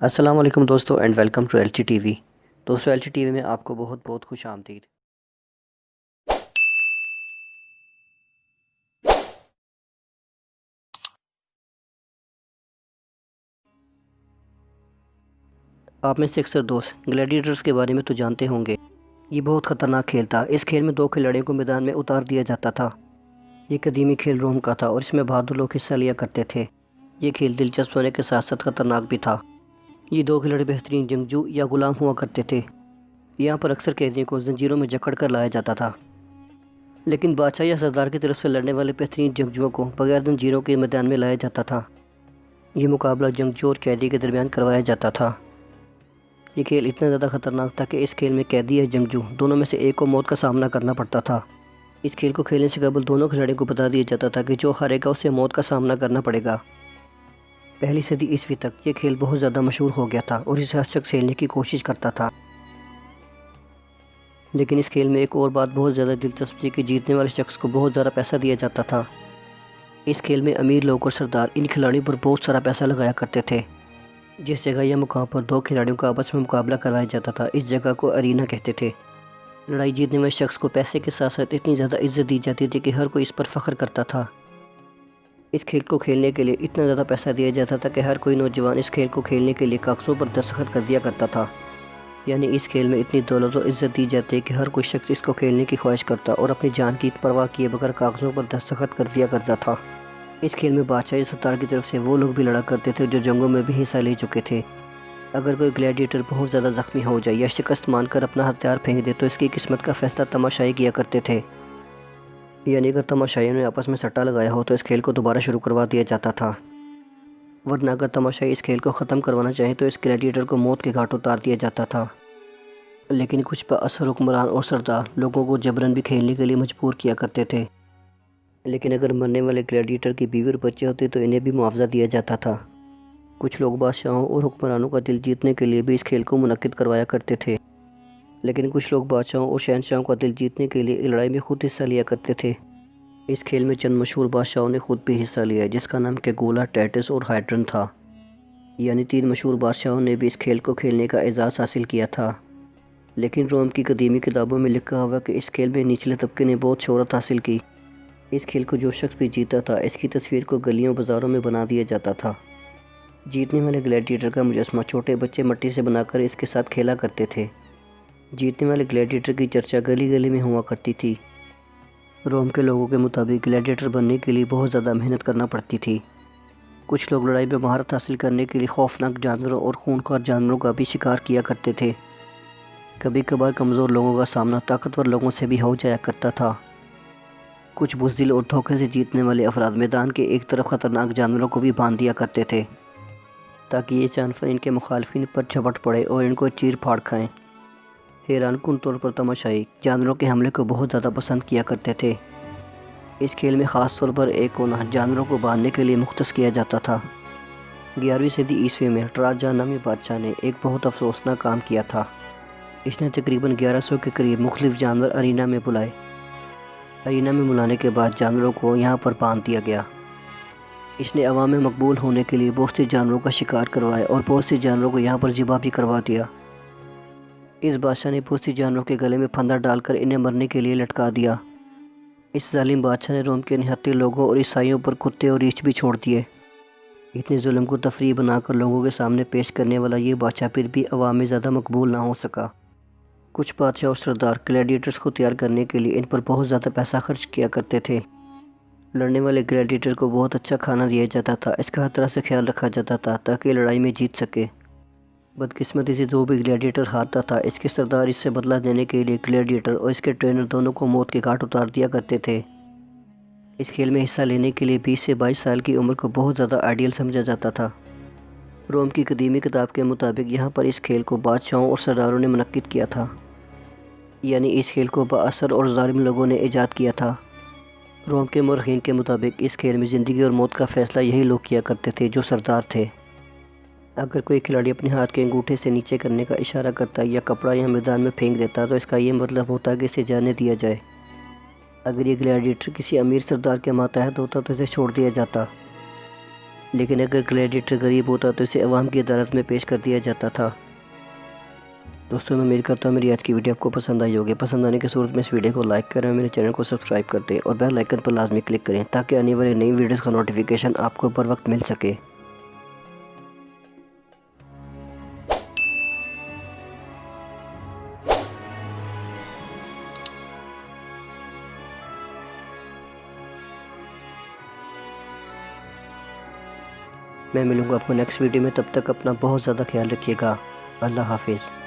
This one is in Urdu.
السلام علیکم دوستو and welcome to L T T V. دوستو ایل ٹی ٹی وی میں آپ کو بہت بہت خوش آمدید۔ آپ میں سے اکثر دوست گلیڈیٹرز کے بارے میں تو جانتے ہوں گے۔ یہ بہت خطرناک کھیل تھا۔ اس کھیل میں دو کھلاڑیوں کو میدان میں اتار دیا جاتا تھا۔ یہ قدیمی کھیل روم کا تھا اور اس میں بہادر لوگ حصہ لیا کرتے تھے۔ یہ کھیل دلچسپ ہونے کے ساتھ ساتھ خطرناک بھی تھا۔ یہ دو کھلاڑی بہترین جنگجو یا غلام ہوا کرتے تھے۔ یہاں پر اکثر قیدیوں کو زنجیروں میں جکڑ کر لایا جاتا تھا، لیکن بادشاہ یا سردار کی طرف سے لڑنے والے بہترین جنگجوؤں کو بغیر زنجیروں کے میدان میں لایا جاتا تھا۔ یہ مقابلہ جنگجو اور قیدی کے درمیان کروایا جاتا تھا۔ یہ کھیل اتنا زیادہ خطرناک تھا کہ اس کھیل میں قیدی یا جنگجو دونوں میں سے ایک کو موت کا سامنا کرنا پڑتا تھا۔ اس کھیل کو کھیلنے سے قبل دونوں کھلاڑیوں کو بتا دیا جاتا تھا کہ جو ہارے گا اسے موت کا سامنا کرنا پڑے گا۔ پہلی صدی عیسوی تک یہ کھیل بہت زیادہ مشہور ہو گیا تھا اور اسے ہر شخص کھیلنے کی کوشش کرتا تھا۔ لیکن اس کھیل میں ایک اور بات بہت زیادہ دلچسپ تھی کہ جیتنے والے شخص کو بہت زیادہ پیسہ دیا جاتا تھا۔ اس کھیل میں امیر لوگ اور سردار ان کھلاڑیوں پر بہت سارا پیسہ لگایا کرتے تھے۔ جس جگہ یا مقام پر دو کھلاڑیوں کا آپس میں مقابلہ کروایا جاتا تھا اس جگہ کو ارینا کہتے تھے۔ لڑائی جیتنے والے شخص کو پیسے کے ساتھ ساتھ اتنی زیادہ عزت دی جاتی تھی کہ ہر کوئی اس پر فخر کرتا تھا۔ اس کھیل کو کھیلنے کے لیے اتنا زیادہ پیسہ دیا جاتا تھا کہ ہر کوئی نوجوان اس کھیل کو کھیلنے کے لیے کاغذوں پر دستخط کر دیا کرتا تھا۔ یعنی اس کھیل میں اتنی دولت و عزت دی جاتی ہے کہ ہر کوئی شخص اس کو کھیلنے کی خواہش کرتا اور اپنی جان کی پرواہ کیے بغیر کاغذوں پر دستخط کر دیا کرتا تھا۔ اس کھیل میں بادشاہ یا ستار کی طرف سے وہ لوگ بھی لڑا کرتے تھے جو جنگوں میں بھی حصہ لے چکے تھے۔ اگر کوئی گلیڈیٹر بہت زیادہ زخمی ہو جائے یا شکست مان کر اپنا ہتھیار پھینک دے تو اس کی قسمت کا فیصلہ تماشائی کیا کرتے تھے۔ یعنی اگر تماشائیوں نے آپس میں سٹا لگایا ہو تو اس کھیل کو دوبارہ شروع کروا دیا جاتا تھا، ورنہ اگر تماشائی اس کھیل کو ختم کروانا چاہیں تو اس گلیڈیٹر کو موت کے گھاٹ اتار دیا جاتا تھا۔ لیکن کچھ بااثر حکمران اور سردار لوگوں کو جبراً بھی کھیلنے کے لیے مجبور کیا کرتے تھے۔ لیکن اگر مرنے والے گلیڈیٹر کی بیوی اور بچے ہوتے تو انہیں بھی معاوضہ دیا جاتا تھا۔ کچھ لوگ بادشاہوں اور حکمرانوں کا دل جیتنے کے لیے بھی اس کھیل کو منعقد کروایا کرتے تھے، لیکن کچھ لوگ بادشاہوں اور شہنشاہوں کا دل جیتنے کے لیے لڑائی میں خود حصہ لیا کرتے تھے۔ اس کھیل میں چند مشہور بادشاہوں نے خود بھی حصہ لیا جس کا نام کیگولا، ٹیٹس اور ہائیڈرن تھا۔ یعنی تین مشہور بادشاہوں نے بھی اس کھیل کو کھیلنے کا اعزاز حاصل کیا تھا۔ لیکن روم کی قدیمی کتابوں میں لکھا ہوا کہ اس کھیل میں نچلے طبقے نے بہت شہرت حاصل کی۔ اس کھیل کو جو شخص بھی جیتا تھا اس کی تصویر کو گلیوں بازاروں میں بنا دیا جاتا تھا۔ جیتنے والے گلیڈیٹر کا مجسمہ چھوٹے بچے مٹی سے بنا کر اس کے ساتھ کھیلا کرتے تھے۔ جیتنے والے گلیڈیٹر کی چرچا گلی گلی میں ہوا کرتی تھی۔ روم کے لوگوں کے مطابق گلیڈیٹر بننے کے لیے بہت زیادہ محنت کرنا پڑتی تھی۔ کچھ لوگ لڑائی میں مہارت حاصل کرنے کے لیے خوفناک جانوروں اور خونخوار جانوروں کا بھی شکار کیا کرتے تھے۔ کبھی کبھار کمزور لوگوں کا سامنا طاقتور لوگوں سے بھی ہو جایا کرتا تھا۔ کچھ بزدل اور دھوکے سے جیتنے والے افراد میدان کے ایک طرف خطرناک جانوروں کو بھی باندھ دیا کرتے تھے تاکہ یہ جانور ان کے مخالفین پر جھپٹ پڑے اور ان کو چیر پھاڑ کھائیں۔ حیران کن طور پر تماشائی جانوروں کے حملے کو بہت زیادہ پسند کیا کرتے تھے۔ اس کھیل میں خاص طور پر ایک کونا جانوروں کو باندھنے کے لیے مختص کیا جاتا تھا۔ 11ویں صدی عیسوی میں ٹراجان نامی بادشاہ نے ایک بہت افسوسناک کام کیا تھا۔ اس نے تقریباً 1100 کے قریب مختلف جانور ارینا میں بلائے۔ ارینا میں بلانے کے بعد جانوروں کو یہاں پر باندھ دیا گیا۔ اس نے عوام میں مقبول ہونے کے لیے بہت سے جانوروں کا شکار کروایا اور بہت سے جانوروں کو یہاں پر ذبح بھی کروا دیا۔ اس بادشاہ نے بہت سی جانوروں کے گلے میں پھندا ڈال کر انہیں مرنے کے لیے لٹکا دیا۔ اس ظالم بادشاہ نے روم کے نہتے لوگوں اور عیسائیوں پر کتے اور ریچھ بھی چھوڑ دیے۔ اتنے ظلم کو تفریح بنا کر لوگوں کے سامنے پیش کرنے والا یہ بادشاہ پھر بھی عوام میں زیادہ مقبول نہ ہو سکا۔ کچھ بادشاہ اور سردار گلیڈیٹرز کو تیار کرنے کے لیے ان پر بہت زیادہ پیسہ خرچ کیا کرتے تھے۔ لڑنے والے گلیڈیٹر کو بہت اچھا کھانا دیا جاتا تھا، اس کا ہر طرح سے خیال رکھا جاتا تھا تاکہ لڑائی میں جیت سکے۔ بدقسمتی سے جو بھی گلیڈیٹر ہارتا تھا اس کے سردار اس سے بدلہ دینے کے لیے گلیڈیٹر اور اس کے ٹرینر دونوں کو موت کے گھاٹ اتار دیا کرتے تھے۔ اس کھیل میں حصہ لینے کے لیے 20 سے 22 سال کی عمر کو بہت زیادہ آئیڈیل سمجھا جاتا تھا۔ روم کی قدیمی کتاب کے مطابق یہاں پر اس کھیل کو بادشاہوں اور سرداروں نے منعقد کیا تھا۔ یعنی اس کھیل کو بااثر اور ظالم لوگوں نے ایجاد کیا تھا۔ روم کے مورخین کے مطابق اس کھیل میں زندگی اور موت کا فیصلہ یہی لوگ کیا کرتے تھے جو سردار تھے۔ اگر کوئی کھلاڑی اپنے ہاتھ کے انگوٹھے سے نیچے کرنے کا اشارہ کرتا یا کپڑا یا میدان میں پھینک دیتا تو اس کا یہ مطلب ہوتا کہ اسے جانے دیا جائے۔ اگر یہ گلیڈیٹر کسی امیر سردار کے ماتحت ہوتا تو اسے چھوڑ دیا جاتا۔ لیکن اگر گلیڈیٹر غریب ہوتا تو اسے عوام کی عدالت میں پیش کر دیا جاتا تھا۔ دوستوں میں امید کرتا ہوں میری آج کی ویڈیو آپ کو پسند آئی ہوگی۔ پسند آنے کی صورت میں اس ویڈیو کو لائک کریں اور میرے چینل کو سبسکرائب کر دیں اور بیل آئیکن پر لازمی کلک کریں تاکہ آنے والی نئی ویڈیوز کا نوٹیفیکیشن آپ کو بر وقت مل سکے۔ میں ملوں گا آپ کو نیکسٹ ویڈیو میں، تب تک اپنا بہت زیادہ خیال رکھیے گا۔ اللہ حافظ۔